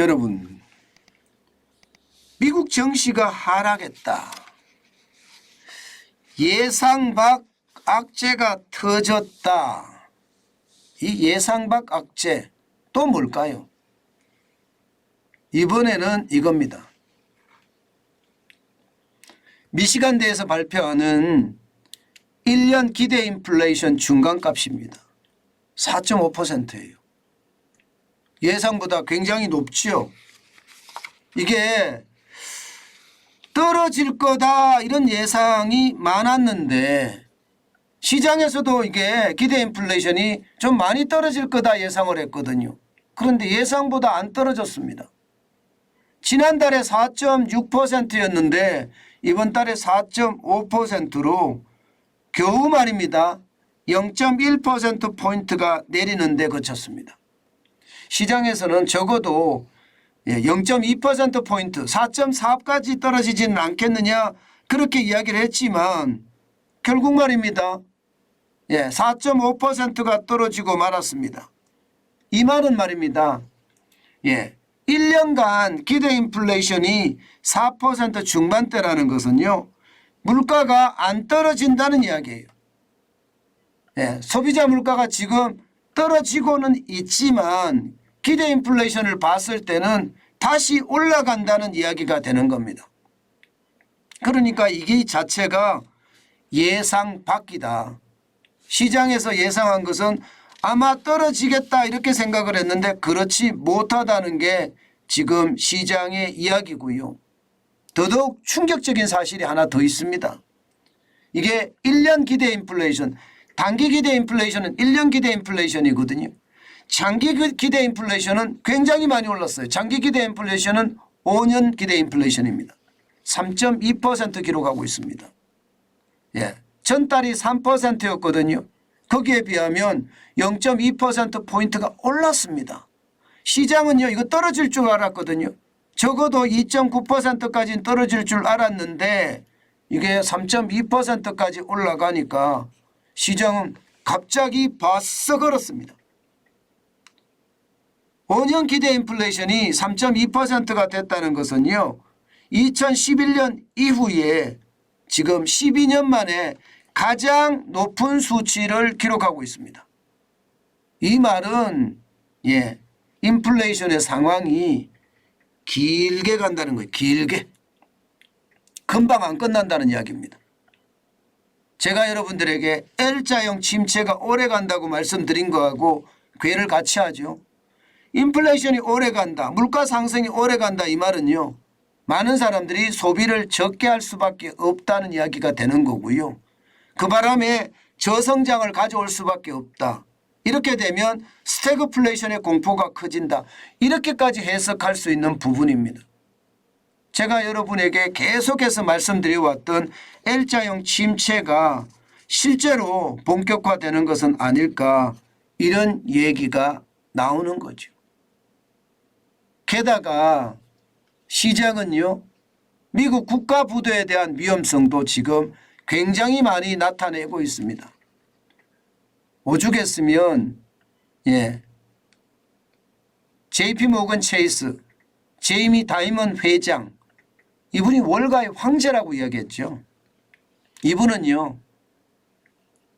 여러분, 미국 증시가 하락했다. 예상 밖 악재가 터졌다. 이 예상 밖 악재 또 뭘까요? 이번에는 이겁니다. 미시간대에서 발표하는 1년 기대 인플레이션 중간값입니다. 4.5%예요. 예상보다 굉장히 높죠. 이게 떨어질 거다 이런 예상이 많았는데 시장에서도 이게 기대 인플레이션이 좀 많이 떨어질 거다 예상을 했거든요. 그런데 예상보다 안 떨어졌습니다. 지난달에 4.6%였는데 이번 달에 4.5%로 겨우 말입니다. 0.1%포인트가 내리는 데 그쳤습니다. 시장에서는 적어도 0.2%포인트 4.4까지 떨어지지는 않겠느냐 그렇게 이야기를 했지만 결국 말입니다. 4.5%가 떨어지고 말았습니다. 이 말은 말입니다. 1년간 기대 인플레이션이 4% 중반대라는 것은요. 물가가 안 떨어진다는 이야기예요. 소비자 물가가 지금 떨어지고는 있지만 기대 인플레이션을 봤을 때는 다시 올라간다는 이야기가 되는 겁니다. 그러니까 이게 자체가 예상 밖이다. 시장에서 예상한 것은 아마 떨어지겠다 이렇게 생각을 했는데 그렇지 못하다는 게 지금 시장의 이야기고요. 더더욱 충격적인 사실이 하나 더 있습니다. 이게 1년 기대 인플레이션, 단기 기대 인플레이션은 1년 기대 인플레이션이거든요. 장기 기대 인플레이션은 굉장히 많이 올랐어요. 장기 기대 인플레이션은 5년 기대 인플레이션입니다. 3.2% 기록하고 있습니다. 전달이 3%였거든요. 거기에 비하면 0.2%포인트가 올랐습니다. 시장은요 이거 떨어질 줄 알았거든요. 적어도 2.9%까지는 떨어질 줄 알았는데 이게 3.2%까지 올라가니까 시장은 갑자기 바싹 얼었습니다. 5년 기대 인플레이션이 3.2%가 됐다는 것은요. 2011년 이후에 지금 12년 만에 가장 높은 수치를 기록하고 있습니다. 이 말은 인플레이션의 상황이 길게 간다는 거예요. 길게. 금방 안 끝난다는 이야기입니다. 제가 여러분들에게 L자형 침체가 오래 간다고 말씀드린 거하고 괴를 같이 하죠. 인플레이션이 오래 간다. 물가 상승이 오래 간다. 이 말은요. 많은 사람들이 소비를 적게 할 수밖에 없다는 이야기가 되는 거고요. 그 바람에 저성장을 가져올 수밖에 없다. 이렇게 되면 스태그플레이션의 공포가 커진다. 이렇게까지 해석할 수 있는 부분입니다. 제가 여러분에게 계속해서 말씀드려왔던 L자형 침체가 실제로 본격화되는 것은 아닐까 이런 얘기가 나오는 거죠. 게다가 시장은요. 미국 국가부도에 대한 위험성도 지금 굉장히 많이 나타내고 있습니다. 오죽했으면 JP모건 체이스 제이미 다이먼 회장 이분이 월가의 황제라고 이야기했죠. 이분은요.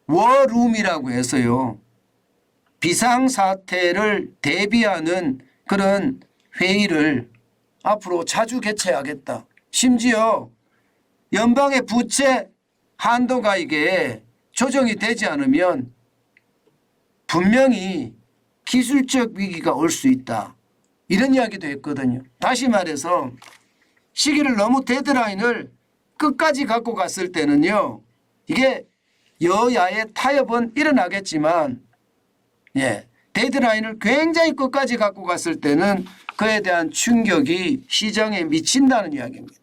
워룸이라고 해서요. 비상사태를 대비하는 그런 회의를 앞으로 자주 개최하겠다. 심지어 연방의 부채 한도가 이게 조정이 되지 않으면 분명히 기술적 위기가 올 수 있다. 이런 이야기도 했거든요. 다시 말해서 시기를 너무 데드라인을 끝까지 갖고 갔을 때는요. 이게 여야의 타협은 일어나겠지만 데드라인을 굉장히 끝까지 갖고 갔을 때는 그에 대한 충격이 시장에 미친다는 이야기입니다.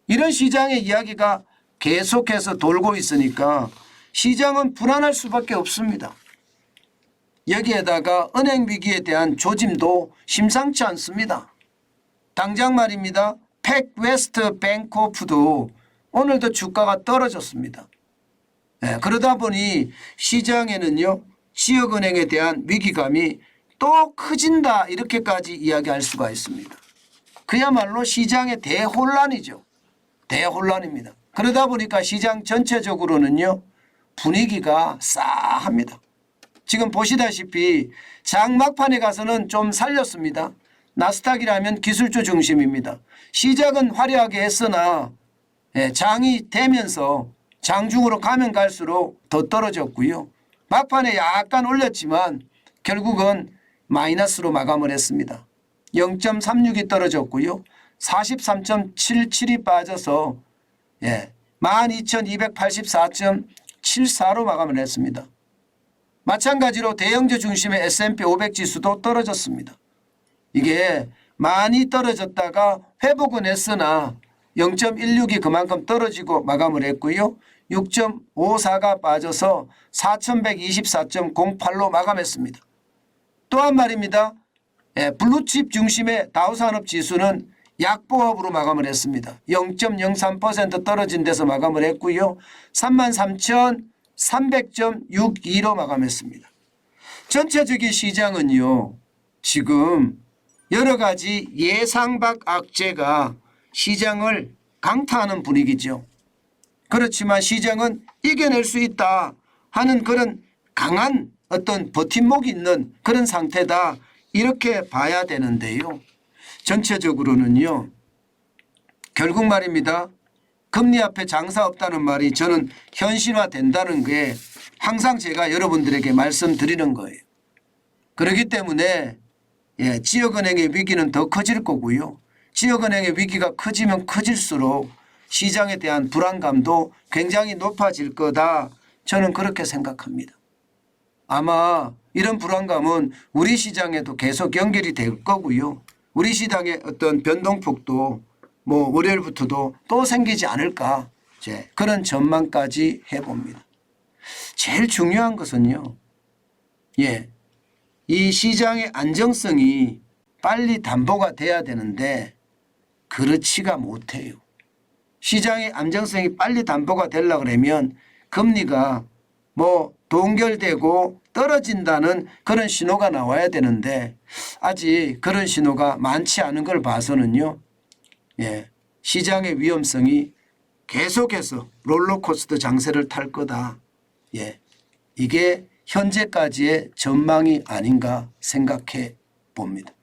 이런 시장의 이야기가 계속해서 돌고 있으니까 시장은 불안할 수밖에 없습니다. 여기에다가 은행 위기에 대한 조짐도 심상치 않습니다. 당장 말입니다. 팩웨스트 뱅코프도 오늘도 주가가 떨어졌습니다. 그러다 보니 시장에는요. 지역은행에 대한 위기감이 또 커진다 이렇게까지 이야기할 수가 있습니다. 그야말로 시장의 대혼란이죠. 대혼란입니다. 그러다 보니까 시장 전체적으로는요 분위기가 싸합니다. 지금 보시다시피 장 막판에 가서는 좀 살렸습니다. 나스닥이라면 기술주 중심입니다. 시작은 화려하게 했으나 장이 되면서 장중으로 가면 갈수록 더 떨어졌고요. 막판에 약간 올렸지만 결국은 마이너스로 마감을 했습니다. 0.36이 떨어졌고요. 43.77이 빠져서 12,284.74로 마감을 했습니다. 마찬가지로 대형주 중심의 S&P 500 지수도 떨어졌습니다. 이게 많이 떨어졌다가 회복은 했으나 0.16이 그만큼 떨어지고 마감을 했고요. 6.54가 빠져서 4,124.08로 마감했습니다. 또한 말입니다. 블루칩 중심의 다우산업지수는 약보합으로 마감을 했습니다. 0.03% 떨어진 데서 마감을 했고요. 33,300.62로 마감했습니다. 전체적인 시장은요. 지금 여러 가지 예상 밖 악재가 시장을 강타하는 분위기죠. 그렇지만 시장은 이겨낼 수 있다 하는 그런 강한 어떤 버팀목이 있는 그런 상태다 이렇게 봐야 되는데요. 전체적으로는요. 결국 말입니다. 금리 앞에 장사 없다는 말이 저는 현실화된다는 게 항상 제가 여러분들에게 말씀드리는 거예요. 그렇기 때문에 지역은행의 위기는 더 커질 거고요. 지역은행의 위기가 커지면 커질수록 시장에 대한 불안감도 굉장히 높아질 거다. 저는 그렇게 생각합니다. 아마 이런 불안감은 우리 시장에도 계속 연결이 될 거고요. 우리 시장의 어떤 변동폭도 월요일부터도 또 생기지 않을까 그런 전망까지 해봅니다. 제일 중요한 것은요. 이 시장의 안정성이 빨리 담보가 돼야 되는데 그렇지가 못해요. 시장의 안정성이 빨리 담보가 되려고 그러면 금리가 동결되고 떨어진다는 그런 신호가 나와야 되는데 아직 그런 신호가 많지 않은 걸 봐서는요. 시장의 위험성이 계속해서 롤러코스터 장세를 탈 거다. 이게 현재까지의 전망이 아닌가 생각해 봅니다.